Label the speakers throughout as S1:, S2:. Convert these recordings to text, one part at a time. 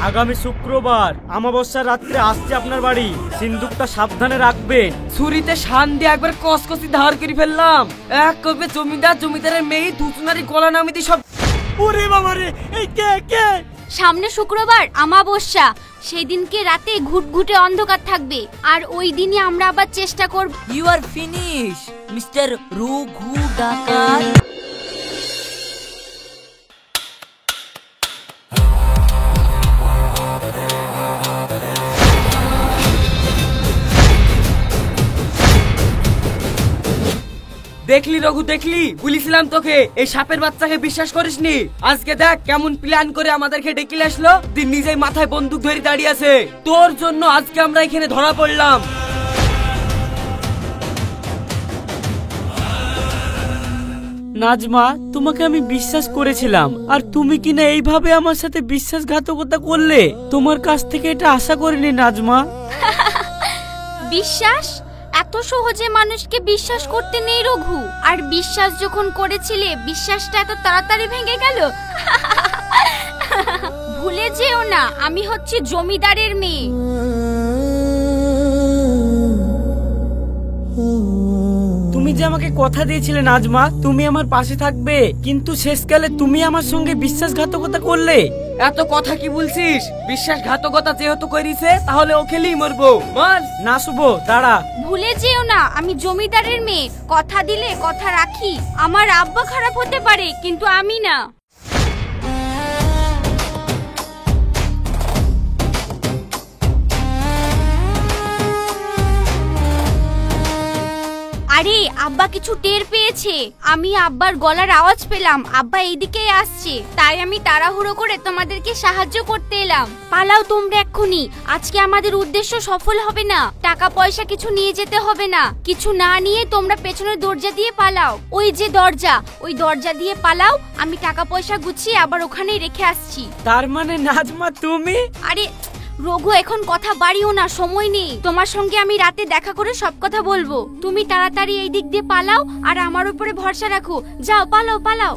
S1: আগামী শুক্রবার অমাবস্যার রাত্রে আসছে আপনার বাড়ি। সিন্দুকটা সাবধানে রাখবেন।
S2: ছুরিতে শান দিয়ে একবার কসকসি ধার করে ফেললাম। এক করবে জমিদারের মেয়ে দুজনারই গলা নামিতে সব।
S1: ওরে বাবা রে, এই কে?
S3: সামনে শুক্রবার অমাবস্যা, সেই দিনকে রাতে ঘুটঘুটে অন্ধকার থাকবে, আর ওই দিনই আমরা আবার চেষ্টা করব।
S2: You are finish mister Raghu ডাকাত। দেখলি রঘু, দেখলি? বলেছিলাম তোকে এই সাপের বাচ্চাকে বিশ্বাস করিসনি। আজকে দেখ কেমন প্ল্যান করে আমাদেরকে ডেকে আসলো। তুই নিজেই মাথায় বন্দুক ধরে দাঁড়িয়ে আছে। তোর জন্য আজকে আমরা এখানে ধরা পড়লাম।
S1: নাজমা, তোমাকে আমি বিশ্বাস করেছিলাম, আর তুমি কিনা এইভাবে আমার সাথে বিশ্বাসঘাতকতা করলে। তোমার কাছ থেকে এটা আশা করিনি নাজমা।
S3: বিশ্বাস? এত সহজে মানুষকে বিশ্বাস করতে নেই রঘু। আর বিশ্বাস যখন করেছিলে, বিশ্বাসটা এত তাড়াতাড়ি ভেঙে গেল? ভুলে যেও না, আমি হচ্ছি জমিদারের মেয়ে।
S1: তুমি যে আমাকে কথা দিয়েছিলে নাজমা, তুমি আমার পাশে থাকবে, কিন্তু শেষকালে তুমি আমার সঙ্গে বিশ্বাসঘাতকতা করলে।
S2: এত কথা কি বলছিস? বিশ্বাসঘাতকতা যেহেতু করিছে, তাহলে ও খেলেই মরবো। মার
S1: না শুভ, দাঁড়া।
S3: ভুলে যেও না, আমি জমিদারের মেয়ে। কথা দিলে কথা রাখি। আমার আব্বা খারাপ হতে পারে, কিন্তু আমি না। আরে আব্বা কিছু টের পেয়েছে। আমি আব্বার গলার আওয়াজ পেলাম। আব্বা এইদিকেই আসছে, তাই আমি তাড়াহুড়ো করে তোমাদেরকে সাহায্য করতে এলাম। পালাও তোমরা এক্ষুনি। আজকে আমাদের উদ্দেশ্য সফল হবে না। টাকা পয়সা কিছু নিয়ে যেতে হবে না। কিছু না নিয়ে তোমরা পেছনের দরজা দিয়ে পালাও। ওই যে দরজা, ওই দরজা দিয়ে পালাও। আমি টাকা পয়সা গুছিয়ে আবার ওখানেই রেখে আসছি।
S1: তার মানে নাজমা তুমি?
S3: আরে রঘু, এখন কথা বাড়িও না, সময় নেই। তোমার সঙ্গে আমি রাতে দেখা করে সব কথা বলবো। তুমি তাড়াতাড়ি এই দিক দিয়ে পালাও, আর আমার উপরে ভরসা রাখো। যাও, পালাও পালাও।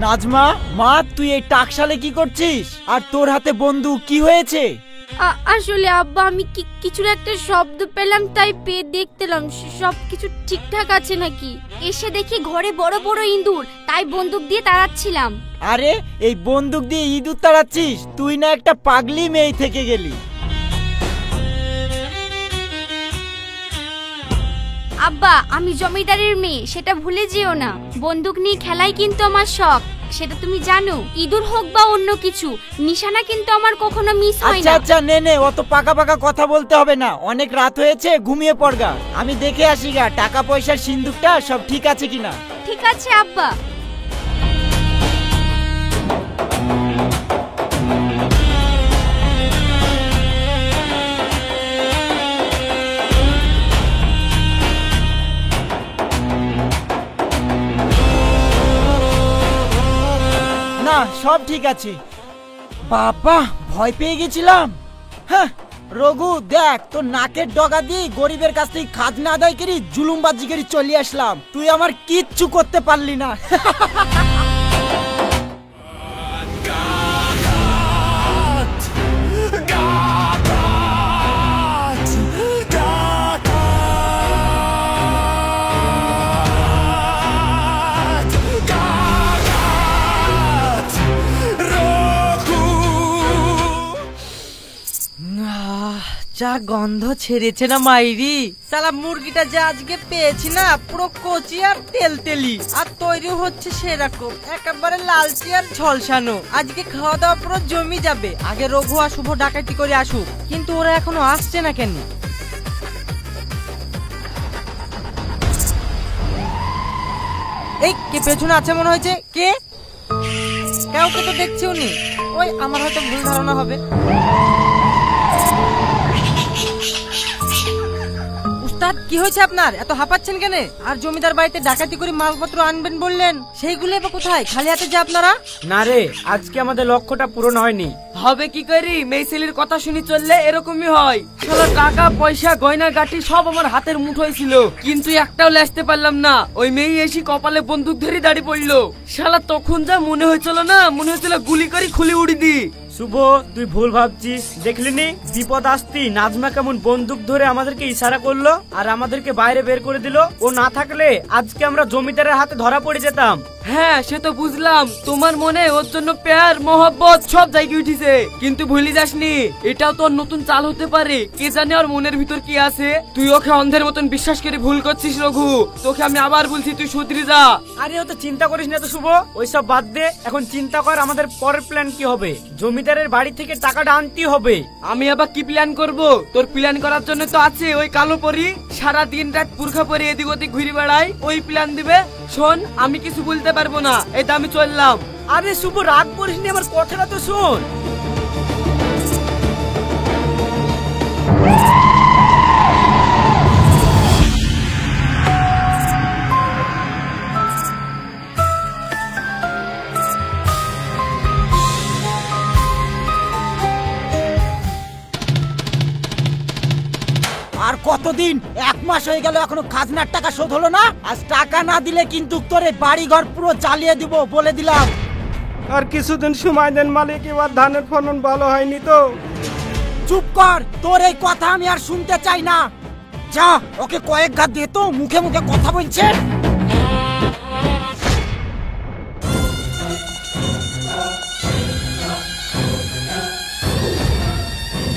S1: নাজমা, মা তুই এই টাকশালে কি করছিস? আর তোর হাতে বন্দুক, কি হয়েছে?
S3: আসলে আব্বা, আমি কিছুর একটা শব্দ পেলাম, তাই পেয়ে দেখতেলাম সবকিছু ঠিকঠাক আছে নাকি। এসে দেখি ঘরে বড় বড় ইঁদুর, তাই বন্দুক দিয়ে তাড়াচ্ছিলাম।
S1: আরে এই বন্দুক দিয়ে ইঁদুর তাড়াচ্ছিস? তুই না একটা পাগলি মেয়ে থেকে গেলি।
S3: আব্বা, আমি জমিদারের মেয়ে, সেটা ভুলে যেও না। বন্দুক নিয়ে খেলাই কিন্তু আমার শখ, সেটা তুমি জানো। ইঁদুর হোক বা অন্য কিছু, নিশানা কিন্তু আমার কখনো মিস হয় না।
S1: আচ্ছা নে, অত পাকা পাকা কথা বলতে হবে না। অনেক রাত হয়েছে, ঘুমিয়ে পড়গা। আমি দেখে আসি গা টাকা পয়সার সিন্দুকটা সব ঠিক আছে কিনা।
S3: ঠিক আছে আব্বা।
S1: না, সব ঠিক আছে। বাবা, ভয় পেয়ে গেছিলাম। হ্যাঁ রঘু, দেখ তোর নাকের ডগা দিয়ে গরিবের কাছ থেকে খাজনা আদায় করি, জুলুমবাজি করে চলে আসলাম। তুই আমার কিচ্ছু করতে পারলি না।
S2: যা গন্ধ ছেড়েছে না মাইরি। সালা মুরগিটা যা আজকে পেয়েছি না, পুরো কচি আর তেলতেলি, আর তৈরি হচ্ছে সেরকম একেবারে লালচি আর ঝলসানো। আজকে খাওয়া দাওয়া পুরো জমি যাবে। আগে রঘু আর শুভ ডাকাতি করে আসুক, কিন্তু ওরা এখনো আসছে না কেন? এই কে পেছনে আছে মনে হয়েছে? কে? কাউকে তো দেখছি উনি। ওই আমার হয়তো ভুল ধারণা হবে। উস্তাদ কি হয়েছে আপনার, এত হাঁপাচ্ছেন কেন? আর জমিদার বাড়িতে ডাকাতি করে মালপত্র আনবেন বললেন, সেইগুলো এবার কোথায়? খালি হাতে যে আপনারা?
S4: না রে, আজকে আমাদের লক্ষ্যটা পূরণ হয়নি।
S5: হবে কি করি, মেয়ে ছেলের কথা শুনি চললে এরকমই হয়। শালা টাকা পয়সা গয়না গাটি সব আমার হাতের মুঠোয় ছিল, কিন্তু একটাও লেসতে পারলাম না। ওই মেয়ে এসে কপালে বন্দুক ধরে দাঁড়িয়ে পড়লো। শালা তখন যা মনে হয়েছিল না, মনে হয়েছিল গুলি করে খুলে উড়ি দি।
S4: শুভ, তুই ভুল ভাবছিস। দেখলিনি বিপদ আসতি নাজমা কেমন বন্দুক ধরে আমাদেরকে ইশারা করলো আর আমাদেরকে বাইরে বের করে দিল। ও না থাকলে আজকে আমরা জমিদারের হাতে ধরা পড়ে যেতাম।
S5: হ্যাঁ সে তো বুঝলাম, তোমার মনে ওর জন্য প্যার মহব্বত সব জায়গায় উঠিছে, কিন্তু ভুলে যাসনি এটাও তোর নতুন চাল হতে পারে। কে জানে ওর মনের ভিতর কি আছে। তুই ওকে অন্ধের মতন বিশ্বাস করে ভুল করছিস রঘু। তোকে আমি আবার বলছি, তুই শুধরে যা।
S4: আরে ও তো চিন্তা করিস না তো শুভ, ওইসব বাদ দে। এখন চিন্তা কর আমাদের পরের প্ল্যান কি হবে। জমিদারের বাড়ি থেকে টাকাটা আনতেই হবে।
S5: আমি আবার কি প্ল্যান করব? তোর প্ল্যান করার জন্য তো আছে ওই কালো পরি, সারা দিন রাত পুরখা পরে এদিক ওদিক ঘুরে বেড়াই, ওই প্ল্যান দিবে। শোন, আমি কিছু বলতে পারবো না, এটা আমি চললাম।
S4: আরে শুভ, রাগ করিস নি, আমার কথাটা তো শোন।
S1: আর কতদিন? 1 মাস হয়ে গেল এখনো খাজনার টাকা শোধ হলো না। আজ টাকা না দিলে কিন্তু তোরে বাড়ি ঘর পুরো জ্বালিয়ে দিব বলে দিলাম।
S6: আর কিছুদিন সময় দেন মালিক, এবার ধানের ফলন ভালো হয়নি তো।
S1: চুপ কর, তোর এই কথা আমি আর শুনতে চাই না। যা ওকে কয়েক ঘাত দে তো, মুখে মুখে কথা বলছেন।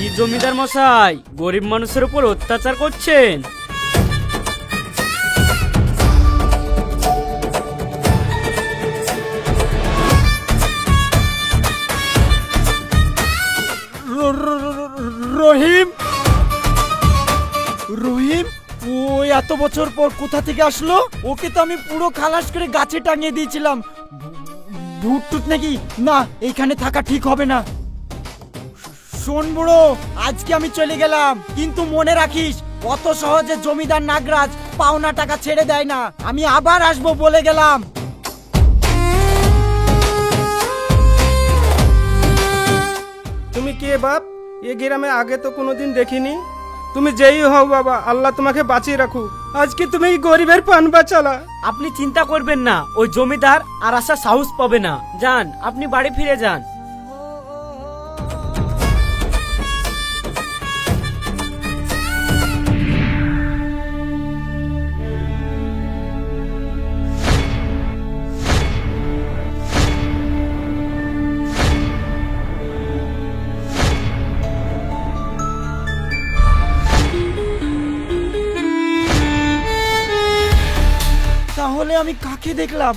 S4: কি জমিদার মশাই, গরিব মানুষের উপর অত্যাচার করছেন?
S1: রহিম, রহিম ও এত বছর পর কোথা থেকে আসলো? ওকে তো আমি পুরো খালাস করে গাছে টাঙিয়ে দিয়েছিলাম। ভূত টুত নাকি? না, এইখানে থাকা ঠিক হবে না। শোন বুড়ো, আজকে আমি চলে গেলাম, কিন্তু মনে রাখিস অত সহজে জমিদার নাগরাজ পাওনা টাকা ছেড়ে দেয় না। আমি আবার আসবো বলে গেলাম।
S6: তুমি কে বাপ? এ গ্রামে আগে তো কোনোদিন দেখিনি। তুমি যেই হও বাবা, আল্লাহ তোমাকে বাঁচিয়ে রাখুক। আজকে তুমি এই গরিবের প্রাণ বাঁচালা।
S4: আপনি চিন্তা করবেন না, ওই জমিদার আর আসার সাহস পাবে না। যান, আপনি বাড়ি ফিরে যান।
S1: তাহলে আমি কাকে দেখলাম?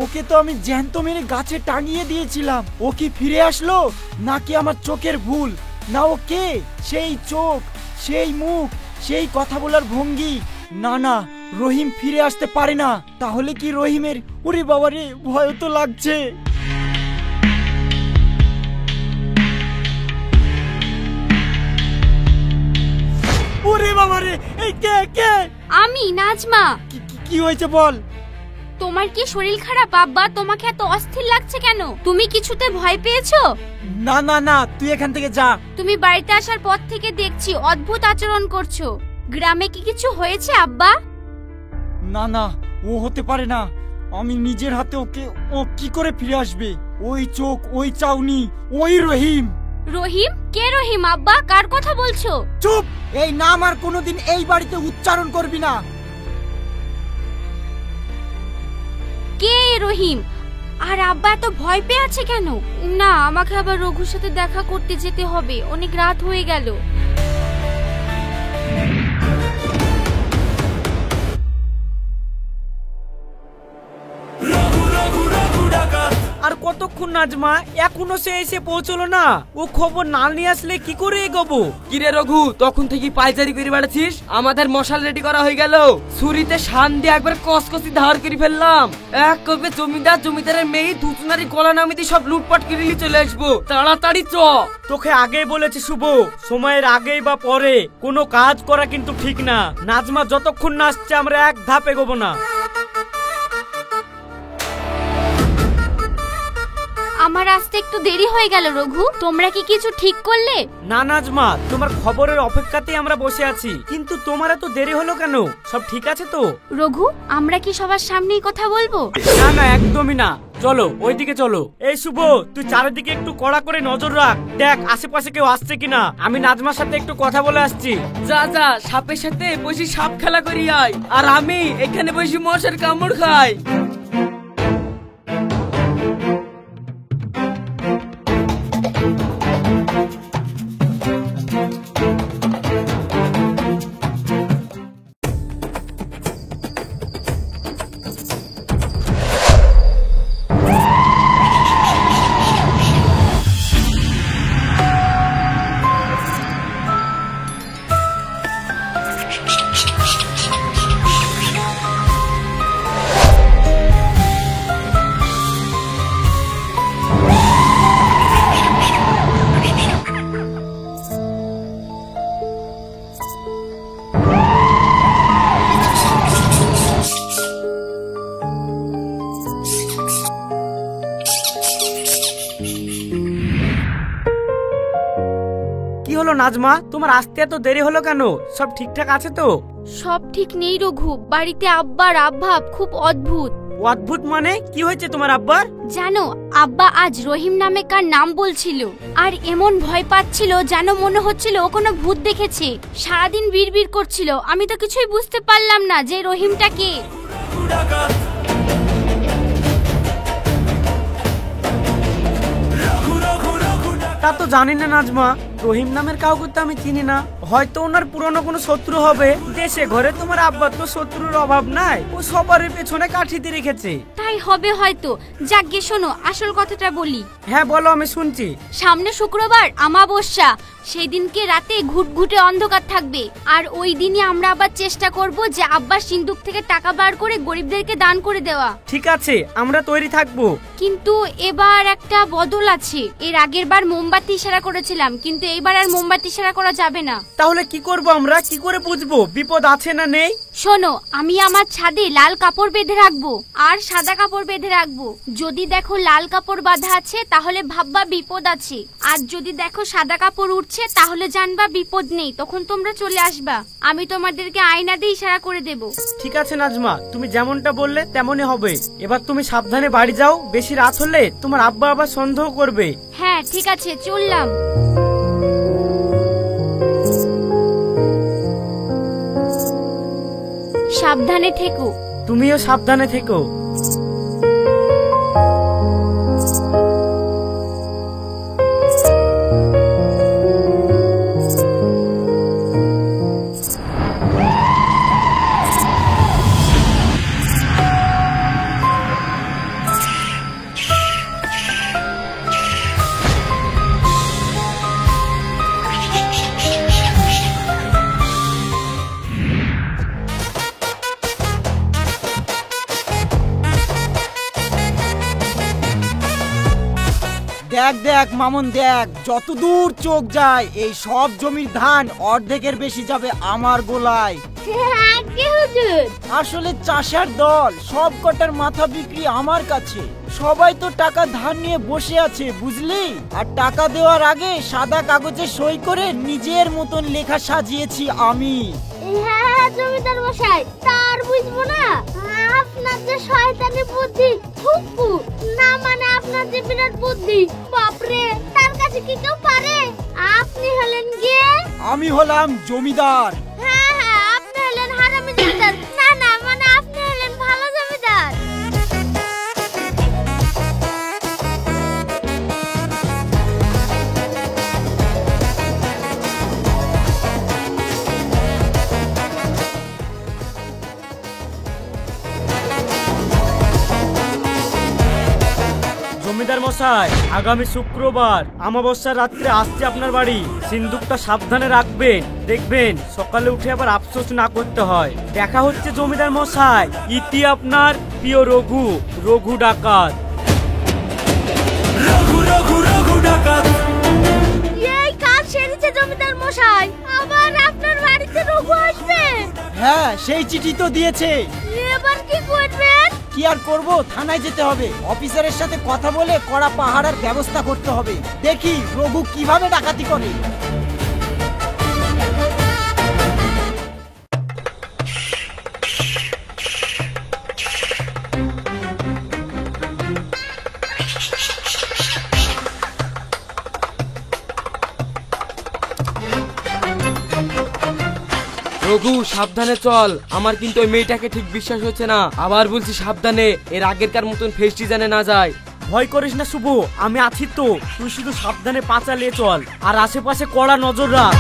S1: ওকে তো আমি জ্যান্ত মেরে গাছে টাঙিয়ে দিয়েছিলাম। ও কি ফিরে আসলো নাকি আমার চোখের ভুল? না, ও কে? সেই চোখ, সেই মুখ, সেই কথা বলার ভঙ্গি। না না, রহিম ফিরে আসতে পারে না। তাহলে কি রহিমের? ওরে বাবারে, ভয় তো লাগছে। ওরে বাবারে, এই কে কে?
S3: আমি নাজমা।
S1: কি হয়েছে বল?
S3: তোমার কি শরীর খারাপ আব্বা? তোমাকে এত অস্থির লাগছে কেন? তুমি কিছুতে ভয় পেয়েছো?
S1: না না না, তুই এখান থেকে যা।
S3: তুমি বাড়িতে আসার পর থেকে দেখছি অদ্ভুত আচরণ করছো। গ্রামে কি কিছু হয়েছে আব্বা?
S1: না না, ও হতে পারে না। আমি নিজের হাতে ওকে, ও কি করে ফিরে আসবে? ওই চোখ, ওই চাউনি, ওই রহিম।
S3: রহিম? কে রহিম আব্বা? কার কথা বলছো?
S1: চুপ! এই নাম আর কোনোদিন এই বাড়িতে উচ্চারণ করবি না।
S3: কে রহিম? আর আব্বা এত ভয় পেয়ে আছে কেন? না, আমাকে আবার রঘুর সাথে দেখা করতে যেতে হবে, অনেক রাত হয়ে গেল।
S4: আর কতক্ষণ দেখুন নাজমা, এখনো সে এসে পৌঁছলো না। ও খবর না নিয়ে আসলে কি করে এগোবো?
S5: কিরে রঘু, তখন থেকে পাইচারি করে বেড়াচ্ছিস? আমাদের মশাল রেডি করা হয়ে গেল। ছুরিতে শান দিয়ে একবার কসকসি ধার করে ফেললাম। এক করবে জমিদারের মেয়ে দুজনারই গলা নামিয়ে দিয়ে সব লুটপাট করে নিয়ে চলে আসবো। তাড়াতাড়ি চ।
S4: তোকে আগেই বলেছি শুভ, সময়ের আগেই বা পরে কোনো কাজ করা কিন্তু ঠিক না। নাজমা যতক্ষণ না আসছে আমরা এক ধাপ এগোবো না।
S3: আমার আসতে একটু দেরি হয়ে গেল রঘু, তোমরা কি কিছু ঠিক করলে?
S4: না নাজমা, তোমার খবরের অপেক্ষাতেই আমরা বসে আছি। কিন্তু তোমার এত দেরি হলো কেন? সব ঠিক আছে তো?
S3: রঘু, আমরা কি সবার সামনেই কথা বলবো?
S4: না না, একদমই না। চলো ওইদিকে চলো। এই শুভ, তুই চারিদিকে একটু কড়া করে নজর রাখ, দেখ আশেপাশে কেউ আসছে কিনা। আমি নাজমার সাথে একটু কথা বলে আসছি।
S5: যা যা, সাপের সাথে বসে সাপ খেলা করি আয়, আর আমি এখানে বসে মশার কামড় খাই।
S4: নাজমা, তোমার আসতে এত দেরি হলো কেন? সব ঠিকঠাক আছে তো?
S3: সব ঠিক নেই রঘু, বাড়িতে আব্বার আভাব খুব অদ্ভুত।
S4: অদ্ভুত মানে কি হয়েছে তোমার আব্বার?
S3: জানো, আব্বা আজ রহিম নামে কার নাম বলছিল, আর এমন ভয় পাচ্ছিল যেন মনে হচ্ছিল ও কোনো ভূত দেখেছে। সারাদিন বিড়বিড় করছিল, আমি তো কিছুই বুঝতে পারলাম না যে রহিমটা কে।
S4: তা তো জানি না নাজমা, রহিম নামের কাউকে তো আমি চিনি না। হয়তো ওনার পুরনো কোনো শত্রু হবে। দেশে ঘরে তোমার আব্বার তো শত্রুর অভাব নাই, ও সবার পেছনে কাঠিতে রেখেছে।
S3: তাই হবে হয়তো। যাকগে শোনো, আসল কথাটা বলি।
S4: হ্যাঁ বলো, আমি শুনছি।
S3: সামনে শুক্রবার আমাবস্যা, সেই দিনকে রাতে ঘুটঘুটে অন্ধকার থাকবে। আর ওই দিনই আমরা আবার চেষ্টা করব যে আব্বার সিন্দুক থেকে টাকা বার করে গরিবদেরকে দান করে দেওয়া।
S4: ঠিক আছে, আমরা তৈরি থাকবো।
S3: কিন্তু এবার একটা বদল আছে। এর আগের বার মোমবাতি ইশারা করেছিলাম, কিন্তু এইবার আর মোমবাতি ইশারা করা যাবে না।
S4: তাহলে কি করব আমরা? কি করে বুঝবো বিপদ আছে না নেই?
S3: শোনো, আমি আমার ছাদে লাল কাপড় বেঁধে রাখবো আর সাদা কাপড় বেঁধে রাখবো। যদি দেখো লাল কাপড় বাঁধা আছে তাহলে ভাববা বিপদ আছে, আর যদি দেখো সাদা কাপড় উঠছে তাহলে জানবা বিপদ নেই। তখন তোমরা চলে আসবা, আমি তোমাদেরকে আয়না দিয়ে ইশারা করে দেব।
S4: ঠিক আছে নাজমা, তুমি যেমনটা বললে তেমনই হবে। এবার তুমি সাবধানে বাড়ি যাও, বেশি রাত হলে তোমার আব্বা আবার সন্দেহ করবে।
S3: হ্যাঁ ঠিক আছে, চললাম। সাবধানে থেকো।
S4: তুমিও সাবধানে থেকো।
S1: দেখ দেখ মামুন, দেখ যতদূর চোখ যায় এই সব জমির ধান অর্ধেকের বেশি যাবে আমার গোলায়। আসলে চাষার দল সব কটার মাথা বিক্রি আমার কাছে। সবাই তো টাকা ধার নিয়ে বসে আছে বুঝলি, আর টাকা দেওয়ার আগে সাদা কাগজে সই করে নিজের মতন লেখা সাজিয়েছি আমি।
S7: হ্যাঁ জমিদার মশাই, তার বুঝবো না আপনার যে শয়তানি বুদ্ধি, ফুকু না মানে আপনার যে বিরাট বুদ্ধি, বাপরে তার কাছে কি কেউ পারে? আপনি হলেন কে?
S1: আমি হলাম জমিদার।
S7: হ্যাঁ হ্যাঁ, আপনি হলেন হারামি জমিদার। না না, মানে আপনি হলেন ভালো জমিদার।
S4: জমিদার জমিদার মশাই, আগামী শুক্রবার অমাবস্যার রাত্রে আসছে আপনার বাড়ি। সিন্দুকটা সাবধানে রাখবেন, দেখবেন সকালে উঠে আবার আফসোস না করতে হয়। দেখা হচ্ছে জমিদার মশাই। ইতি আপনার প্রিয় রঘু, রঘু ডাকাত।
S7: এই কাজ সেরেছে জমিদার মশাই, আবার আপনার বাড়িতে রঘু আসবে?
S1: হ্যাঁ, সেই চিঠি তো দিয়েছে।
S7: এবার কি করবেন?
S1: কি আর করব, থানায় যেতে হবে। অফিসারের সাথে কথা বলে কড়া পাহারার ব্যবস্থা করতে হবে। দেখি রঘু কিভাবে ডাকাতি করে।
S5: রঘু সাবধানে চল, আমার কিন্তু ওই মেয়েটাকে ঠিক বিশ্বাস হচ্ছে না। আবার বলছি সাবধানে, এর আগেরকার মতন ফেস ডিজাইনে না যায়।
S4: ভয় করিস না শুভ, আমি আছি তো। তুই শুধু সাবধানে পা চালিয়ে চল, আর আশেপাশে কড়া নজর রাখ।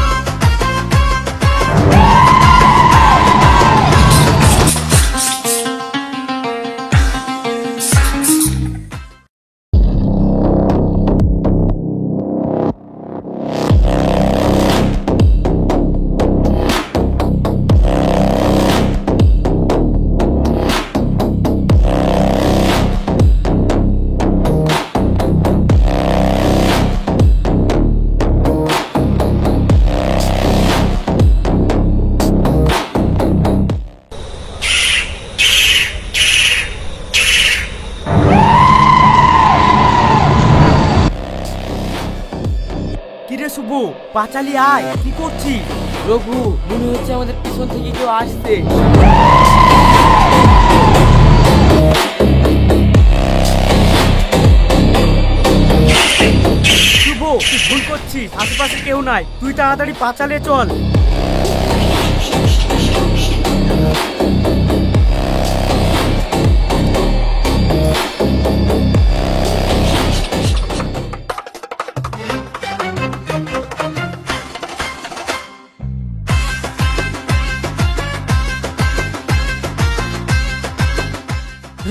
S4: শুভ, পাঁচালি আয়, কি করছিস?
S5: রঘু, মনে হচ্ছে আমাদের পিছন থেকে কেউ আসছে।
S4: শুভ, তুই ভুল করছিস, আশেপাশে কেউ নাই। তুই তাড়াতাড়ি পাঁচালে চল।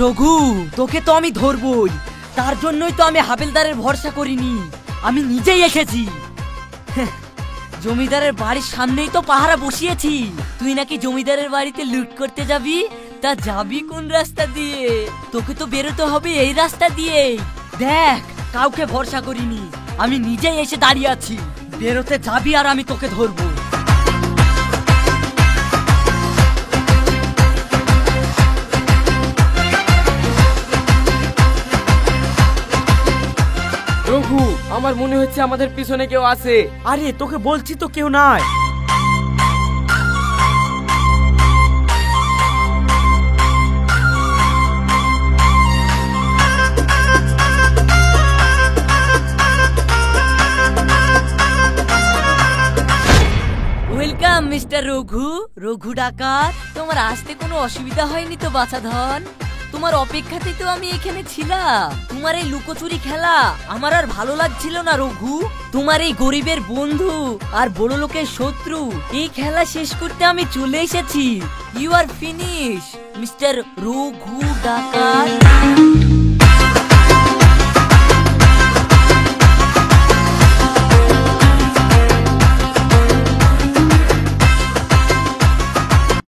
S2: রঘু, তোকে তো আমি ধরবই, তার জন্যই তো আমি হাবিলদারের ভরসা করিনি, আমি নিজেই এসেছি। জমিদারের বাড়ির সামনেই তো পাহারা বসিয়েছি। তুই নাকি জমিদারের বাড়িতে লুট করতে যাবি, তা যাবি কোন রাস্তা দিয়ে? তোকে তো বেরোতে হবে এই রাস্তা দিয়ে। দেখ, কাউকে ভরসা করিনি, আমি নিজেই এসে দাঁড়িয়ে আছি। বেরোতে যাবি আর আমি তোকে ধরবো।
S5: রঘু, আমার মনে হচ্ছে আমাদের পিছনে কেউ আছে।
S4: আরে তোকে বলছি তো কেউ নাই।
S2: ওয়েলকাম মিস্টার রঘু, রঘু ডাকাত। তোমার আসতে কোনো অসুবিধা হয়নি তো বাছাধন? তোমার অপেক্ষাতেই তো আমি এখানে ছিলাম। তোমার এই লুকোচুরি খেলা আমার আর ভালো লাগছিল না রঘু। তোমার এই গরিবের বন্ধু আর বড় লোকের শত্রু, এই খেলা শেষ করতে আমি চলে এসেছি। You are finish mister Raghu ডাকাত।